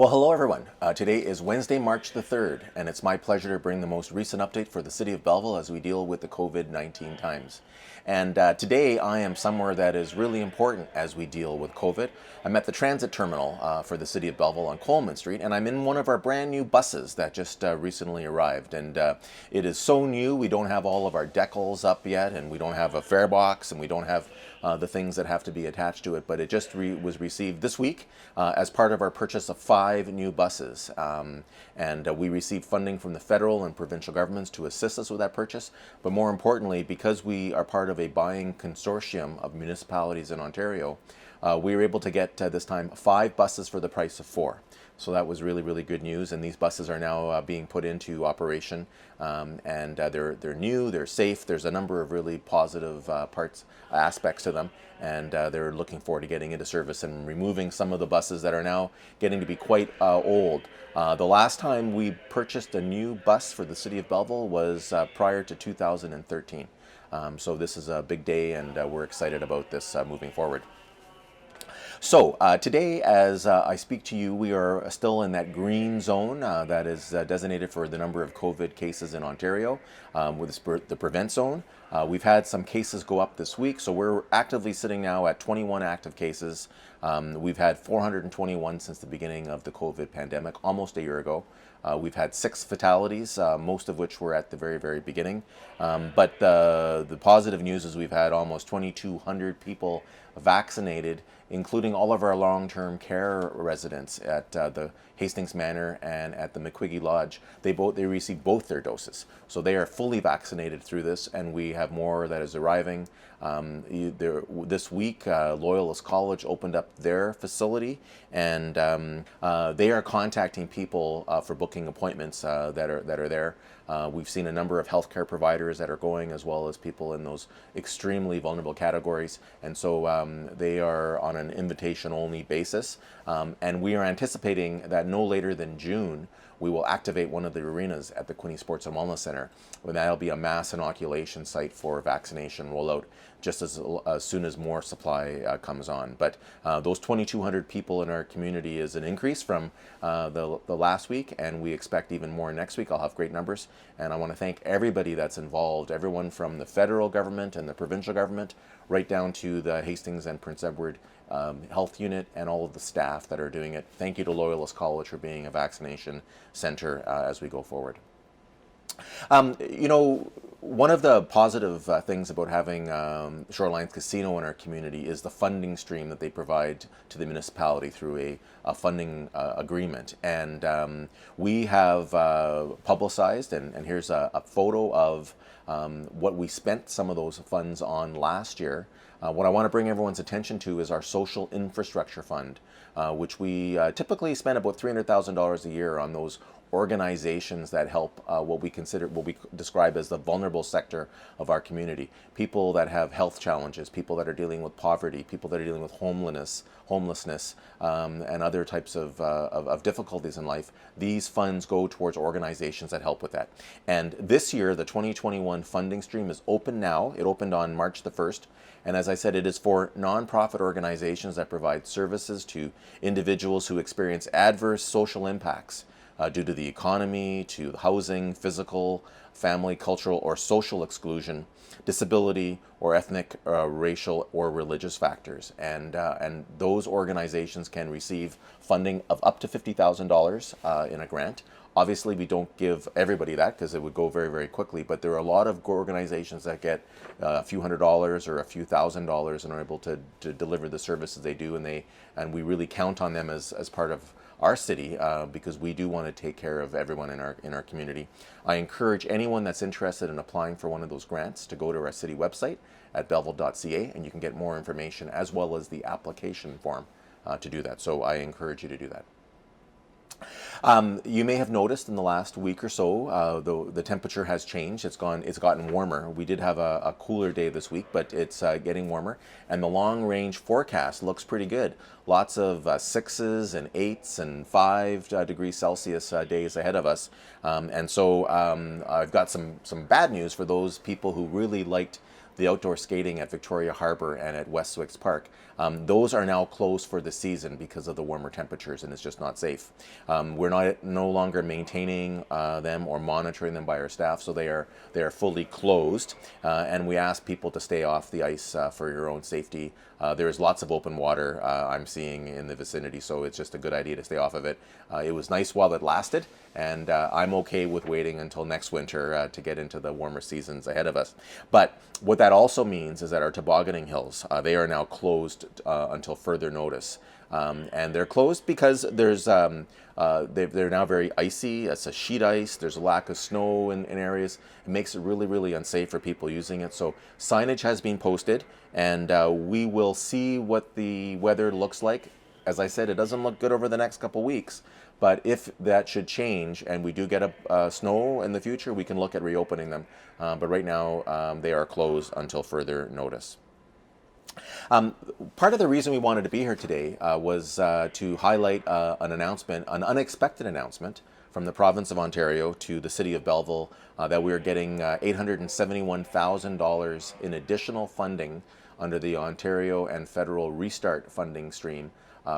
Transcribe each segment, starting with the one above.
Well, hello everyone. Today is Wednesday, March the 3rd, and it's my pleasure to bring the most recent update for the city of Belleville as we deal with the COVID-19 times. And today I am somewhere that is really important as we deal with COVID. I'm at the transit terminal for the city of Belleville on Coleman Street, and I'm in one of our brand new buses that just recently arrived. And it is so new, we don't have all of our decals up yet, and we don't have a fare box, and we don't have the things that have to be attached to it, but it just was received this week as part of our purchase of 5 new buses. We received funding from the federal and provincial governments to assist us with that purchase, but more importantly, because we are part of a buying consortium of municipalities in Ontario, we were able to get this time 5 buses for the price of 4. So that was really, really good news, and these buses are now being put into operation, they're new, they're safe. There's a number of really positive aspects to them, and they're looking forward to getting into service and removing some of the buses that are now getting to be quite old. The last time we purchased a new bus for the city of Belleville was prior to 2013. So this is a big day, and we're excited about this moving forward. So today, as I speak to you, we are still in that green zone that is designated for the number of COVID cases in Ontario, with the prevent zone. We've had some cases go up this week, so we're actively sitting now at 21 active cases. We've had 421 since the beginning of the COVID pandemic, almost a year ago. We've had 6 fatalities, most of which were at the very, very beginning. But the positive news is we've had almost 2,200 people vaccinated, including all of our long-term care residents at the Hastings Manor and at the McQuiggy Lodge. They received both their doses, so they are fully vaccinated through this, and we have more that is arriving. This week, Loyalist College opened up their facility, and they are contacting people for booking appointments that are there. We've seen a number of healthcare providers that are going, as well as people in those extremely vulnerable categories, and so they are on an invitation-only basis. And we are anticipating that no later than June, we will activate one of the arenas at the Quinte Sports and Wellness Center, and that'll be a mass inoculation site for vaccination rollout just as soon as more supply comes on. But those 2,200 people in our community is an increase from the last week, and we expect even more next week. I'll have great numbers, and I want to thank everybody that's involved, everyone from the federal government and the provincial government, right down to the Hastings and Prince Edward Health Unit and all of the staff that are doing it. Thank you to Loyalist College for being a vaccination center as we go forward. One of the positive things about having Shorelines Casino in our community is the funding stream that they provide to the municipality through a funding agreement. And we have publicized, and here's a photo of what we spent some of those funds on last year. What I want to bring everyone's attention to is our social infrastructure fund, which we typically spend about $300,000 a year on those organizations that help what we describe as the vulnerable sector of our community. People that have health challenges, people that are dealing with poverty, people that are dealing with homelessness, and other types of difficulties in life. These funds go towards organizations that help with that. And this year, the 2021 funding stream is open now. It opened on March the 1st. And as I said, it is for nonprofit organizations that provide services to individuals who experience adverse social impacts due to the economy, to housing, physical, family, cultural, or social exclusion, disability, or ethnic, racial, or religious factors. And those organizations can receive funding of up to $50,000 in a grant. Obviously, we don't give everybody that because it would go very, very quickly, but there are a lot of organizations that get a few $100s or a few $1,000s and are able to deliver the services they do, and we really count on them as part of our city because we do want to take care of everyone in our community. I encourage anyone that's interested in applying for one of those grants to go to our city website at belleville.ca, and you can get more information as well as the application form to do that. So I encourage you to do that. You may have noticed in the last week or so, the temperature has changed. It's gotten warmer. We did have a cooler day this week, but it's getting warmer. And the long-range forecast looks pretty good. Lots of 6s and 8s and 5 degrees Celsius days ahead of us. And so I've got some bad news for those people who really liked the outdoor skating at Victoria Harbour and at Westwicks Park, those are now closed for the season because of the warmer temperatures, and it's just not safe. We're no longer maintaining them or monitoring them by our staff, so they are fully closed, and we ask people to stay off the ice for your own safety. There's lots of open water I'm seeing in the vicinity, so it's just a good idea to stay off of it. It was nice while it lasted, and I'm okay with waiting until next winter to get into the warmer seasons ahead of us. But what that also means is that our tobogganing hills, they are now closed until further notice. And they're closed because they're now very icy. It's a sheet ice. There's a lack of snow in areas. It makes it really, really unsafe for people using it. So signage has been posted, and we will see what the weather looks like. As I said, it doesn't look good over the next couple weeks, but if that should change and we do get a snow in the future, we can look at reopening them. But right now, they are closed until further notice. Part of the reason we wanted to be here today was to highlight an announcement, an unexpected announcement from the province of Ontario to the city of Belleville that we are getting $871,000 in additional funding under the Ontario and federal restart funding stream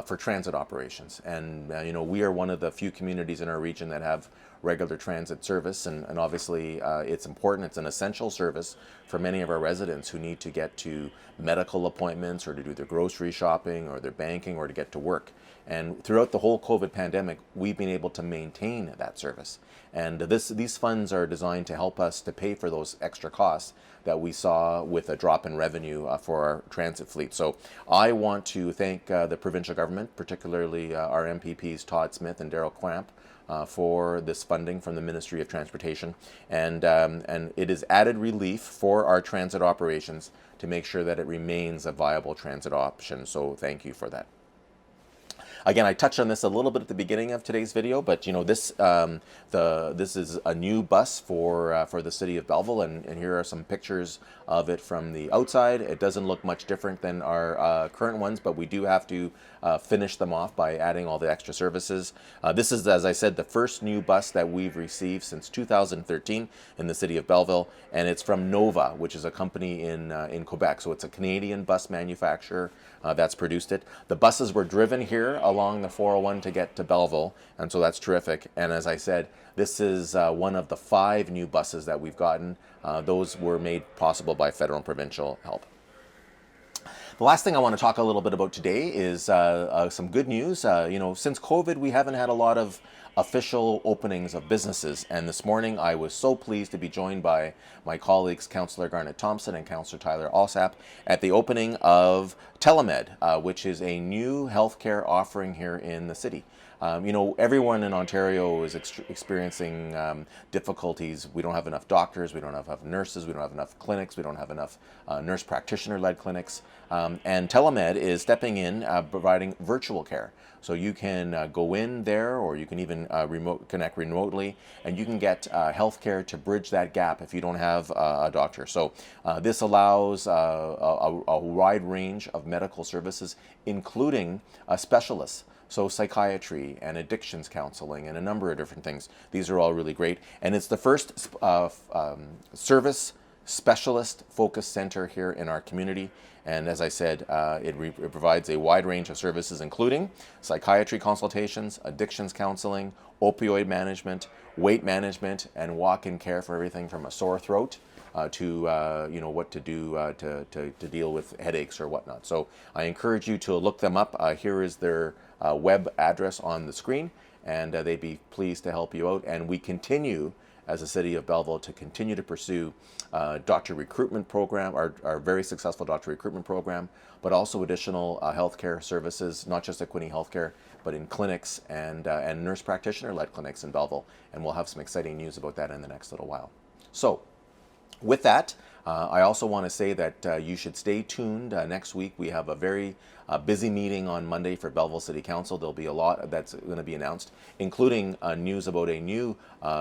for transit operations. And we are one of the few communities in our region that have regular transit service, and obviously it's important. It's an essential service for many of our residents who need to get to medical appointments or to do their grocery shopping or their banking or to get to work. And throughout the whole COVID pandemic, we've been able to maintain that service. And these funds are designed to help us to pay for those extra costs that we saw with a drop in revenue for our transit fleet. So I want to thank the provincial government, particularly our MPPs Todd Smith and Darryl Clamp, for this funding from the Ministry of Transportation, and it is added relief for our transit operations to make sure that it remains a viable transit option. So thank you for that. Again, I touched on this a little bit at the beginning of today's video, but this is a new bus for the city of Belleville, and here are some pictures of it from the outside. It doesn't look much different than our current ones, but we do have to finish them off by adding all the extra services. This is, as I said, the first new bus that we've received since 2013 in the city of Belleville, and it's from Nova, which is a company in Quebec. So it's a Canadian bus manufacturer that's produced it. The buses were driven here along the 401 to get to Belleville, and so that's terrific. And as I said, this is one of the 5 new buses that we've gotten. Those were made possible by federal and provincial help. The last thing I want to talk a little bit about today is some good news. Since COVID, we haven't had a lot of official openings of businesses, and this morning I was so pleased to be joined by my colleagues Councillor Garnet Thompson and Councillor Tyler Alsap at the opening of TeleMed, which is a new healthcare offering here in the city. Everyone in Ontario is experiencing difficulties. We don't have enough doctors, we don't have enough nurses, we don't have enough clinics, we don't have enough nurse practitioner-led clinics. And TeleMed is stepping in, providing virtual care. So you can go in there, or you can even connect remotely, and you can get health care to bridge that gap if you don't have a doctor. So this allows a wide range of medical services, including specialists. So psychiatry and addictions counseling and a number of different things. These are all really great. And it's the first service specialist focus center here in our community. And as I said, it provides a wide range of services, including psychiatry consultations, addictions counseling, opioid management, weight management, and walk-in care for everything from a sore throat to what to do to deal with headaches or whatnot. So I encourage you to look them up. Here is their web address on the screen, and they'd be pleased to help you out. And we continue, as a city of Belleville, to continue to pursue doctor recruitment program, our very successful doctor recruitment program, but also additional healthcare services, not just at Quinte Healthcare, but in clinics and nurse practitioner-led clinics in Belleville. And we'll have some exciting news about that in the next little while. So, with that, I also want to say that you should stay tuned. Next week we have a very busy meeting on Monday for Belleville City Council. There'll be a lot that's going to be announced, including news about a new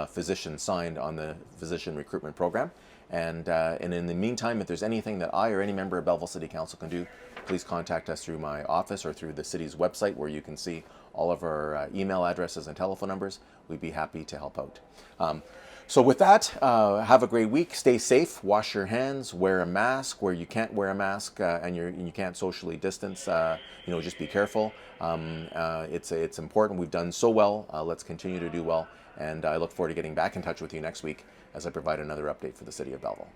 physician signed on the physician recruitment program. And in the meantime, if there's anything that I or any member of Belleville City Council can do, please contact us through my office or through the city's website, where you can see all of our email addresses and telephone numbers. We'd be happy to help out. So with that, have a great week. Stay safe. Wash your hands. Wear a mask where you can't wear a mask and you can't socially distance. Just be careful. It's important. We've done so well. Let's continue to do well. And I look forward to getting back in touch with you next week as I provide another update for the City of Belleville.